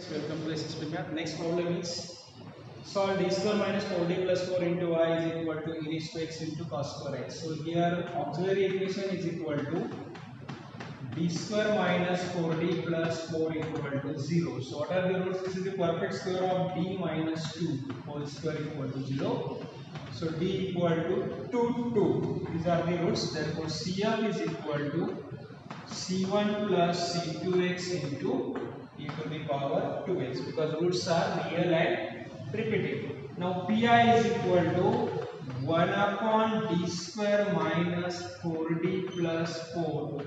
Welcome to SSP Math. Next problem is solve d square minus 4d plus 4 into y is equal to e raised to x into cos square x. So here auxiliary equation is equal to d square minus 4d plus 4 equal to 0. So what are the roots? This is the perfect square of d minus 2 whole square equal to 0. So d equal to 2. These are the roots. Therefore CF is equal to c1 plus c2x into e to the power 2x because roots are real and repeating. Now pi is equal to 1 upon d square minus 4d plus 4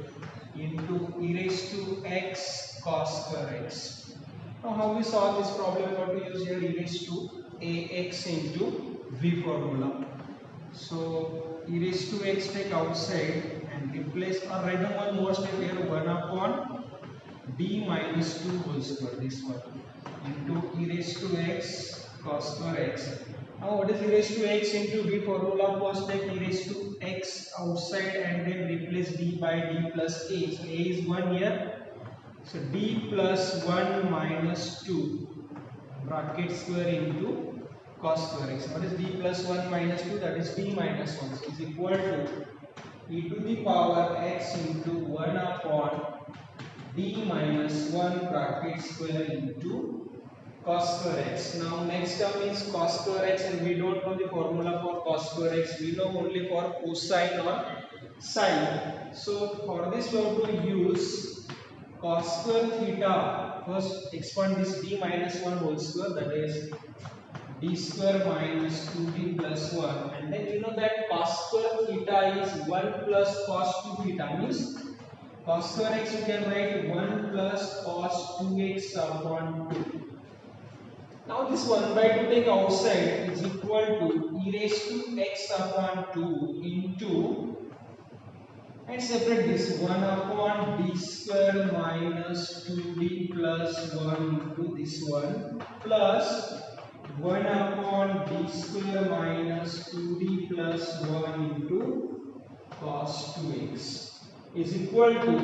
into e raised to x cos square x. Now how we solve this problem? We have to use here e raised to ax into v formula. So e raised to x take outside and replace or write down one more step here, 1 upon d minus 2 whole square, this one, into e raised to x cos square x. Now what is e raised to x into v formula? First take e raised to x outside and then replace d by d plus a. So a is 1 here. So d plus 1 minus 2 bracket square into cos square x. What is d plus 1 minus 2? That is d minus 1. So is equal to e to the power x into 1 upon d minus 1 bracket square into cos square x. Now next term is cos square x and we don't know the formula for cos square x. We know only for cosine or sine. So for this we have to use cos square theta. First expand this d minus 1 whole square, that is d square minus 2d plus 1, and then you know that cos square theta is 1 plus cos 2 theta, means cos square x you can write 1 plus cos 2x upon 2. Now this 1 by 2 take outside is equal to e raised to x upon 2 into, and separate this 1 upon d square minus 2d plus 1 into this one plus 1 upon d square minus 2d plus 1 into cos 2x is equal to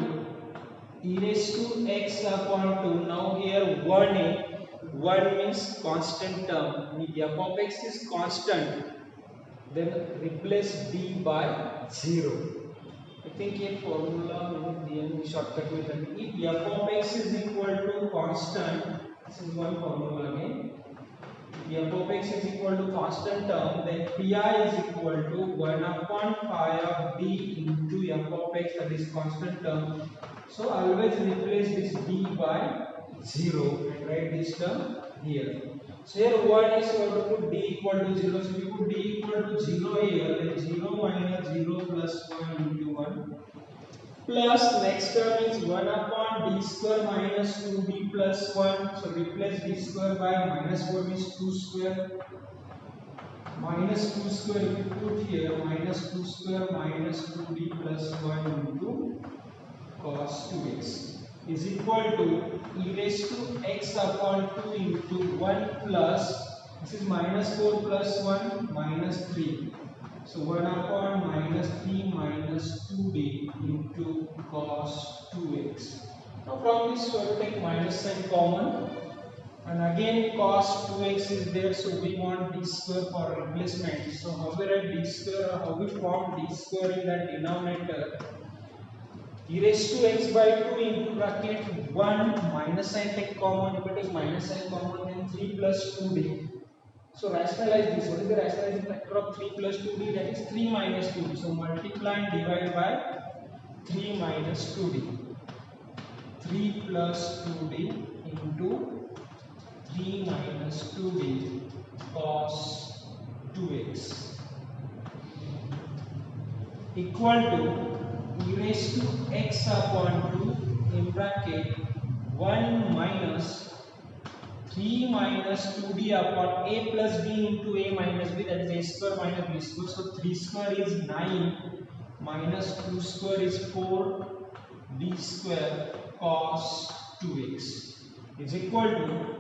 e raised to x upon 2. Now here 1 means constant term. F of x is constant. Then replace d by 0. I think a formula में shortcut method. If f of x is equal to constant, this is one formula again. If f of x is equal to constant term, then pi is equal to 1 upon phi of d into f of x, that is constant term. So always replace this d by 0 and write this term here. So here 1 is going to put d equal to 0. So if you put d equal to 0 here, then 0 minus 0 plus 1 into 1. Plus next term is 1 upon d square minus 2d plus 1. So replace d square by minus 4 means 2 square. Minus 2 square if you put here, minus 2 square minus 2d plus 1 into cos 2x is equal to e raised to x upon 2 into 1 plus, this is minus 4 plus 1 minus 3. So 1 upon minus 3 minus 2d into cos 2x. Now from this we have to take minus sign common, and again cos 2x is there, so we want d square for replacement. So how we write d square, or how we form d square in that denominator? E raised to x by 2 into bracket 1 minus sign take common. If it is minus sign common, then 3 plus 2d. So rationalize this. What is the rationalizing factor of 3 plus 2d? That is 3 minus 2d. So multiply and divide by 3 minus 2d. 3 plus 2d into 3 minus 2d cos 2x equal to e raised to x upon 2 in bracket 1 minus 3 minus 2d upon a plus b into a minus b, that is a square minus b square. So 3 square is 9 minus 2 square is 4 d square cos 2x is equal to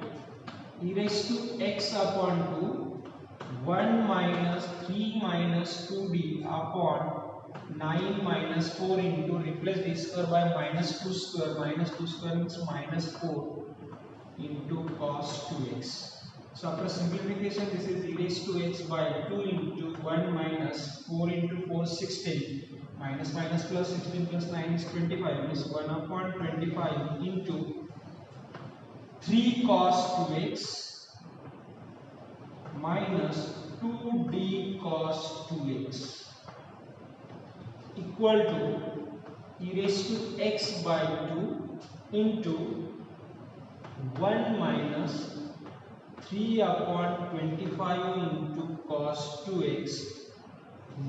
e raised to x upon 2 1 minus 3 minus 2d upon 9 minus 4 into, replace d square by minus 2 square. Minus 2 square means minus 4 into cos 2x. So after simplification, this is e raised to x by 2 into 1 minus 4 into 4 16 minus minus plus 16 plus 9 is 25 means 1 upon 25 into 3 cos 2x minus 2d cos 2x equal to e raised to x by 2 into 1 minus 3 upon 25 into cos 2x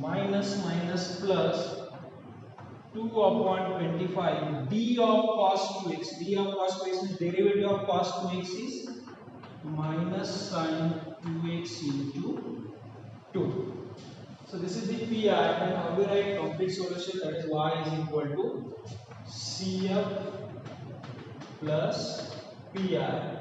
minus minus plus 2 upon 25 d of cos 2x. D of cos 2x means derivative of cos 2x is minus sin 2x into 2. So this is the pi, and how we write complete solution, that is y is equal to CF plus pi,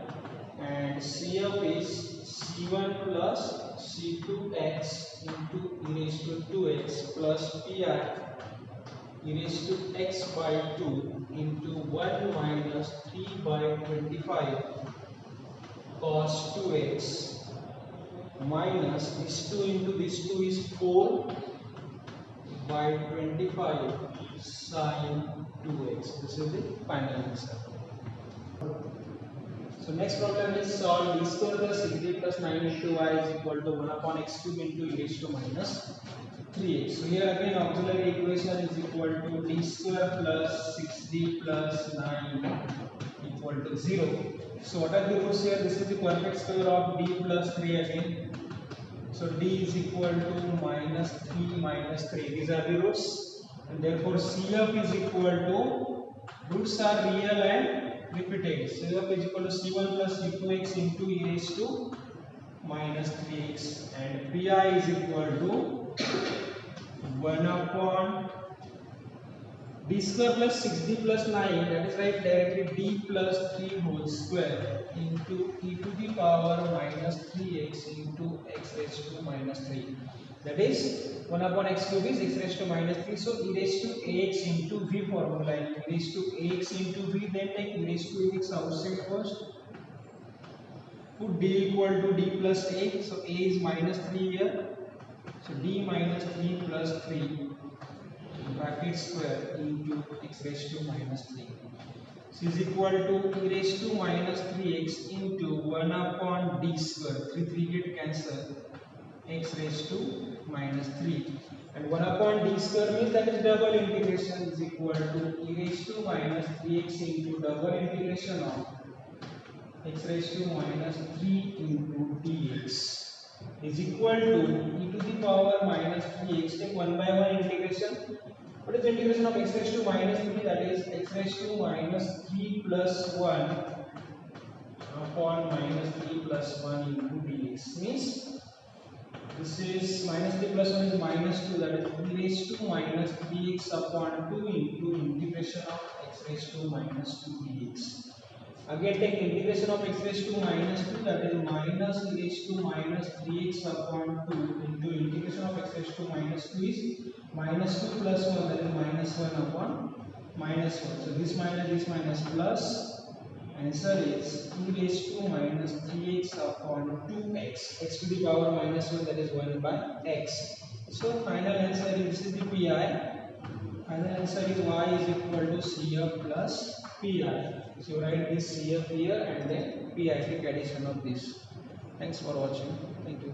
and CF is C1 plus C2x into e raised to 2x plus pi e raised to x by 2 into 1 minus 3 by 25 cos 2x minus this 2 into this 2 is 4 by 25 sin 2x. This is the final answer. So next problem is solve d square plus 6d plus 9 into y is equal to 1 upon x cube into e raised to minus 3x. So here again auxiliary equation is equal to d square plus 6d plus 9 equal to 0. So what are the roots here? This is the perfect square of d plus 3 again. So d is equal to minus 3 minus 3. These are the roots, and therefore CF is equal to, roots are real and repeated. CF is equal to C1 plus C2x into e raised to minus 3x, and pi is equal to 1 upon d square plus 6d plus 9, that is right directly d plus 3 whole square into e to the power minus 3x into x raised to minus 3. That is 1 upon x cube is x raised to minus 3. So e raised to ax into v formula, and e raised to ax into v, then take e raised to ax outside first. Put d equal to d plus a. So a is minus 3 here. So d minus 3 plus 3 bracket square into x raised to minus 3. So is equal to e raised to minus 3x into 1 upon d square. 3 get cancelled. X raised to minus 3. And 1 upon d square means that is double integration is equal to e raised to minus 3x into double integration of x raised to minus 3 into dx is equal to e to the power minus 3x. Take 1 by 1 integration. What is the integration of x raised to minus 3? That is x raised to minus 3 plus 1 upon minus 3 plus 1 into dx. Means this is minus 3 plus 1 is minus 2, that is e raised to minus 3x upon 2 into integration of x raised to minus 2 dx. Again take integration of x raised to minus 2, that is minus e raised to minus 3x upon 2 into integration of x raised to minus 2 is minus 2 plus 1, that is minus 1 upon minus 1. So this minus plus, answer is e raised to minus 3x upon 2x, x to the power minus 1, that is 1 by x. So final answer is, this is the pi. Final answer is y is equal to CF plus pi. So write this CF here and then pi, take addition of this. Thanks for watching. Thank you.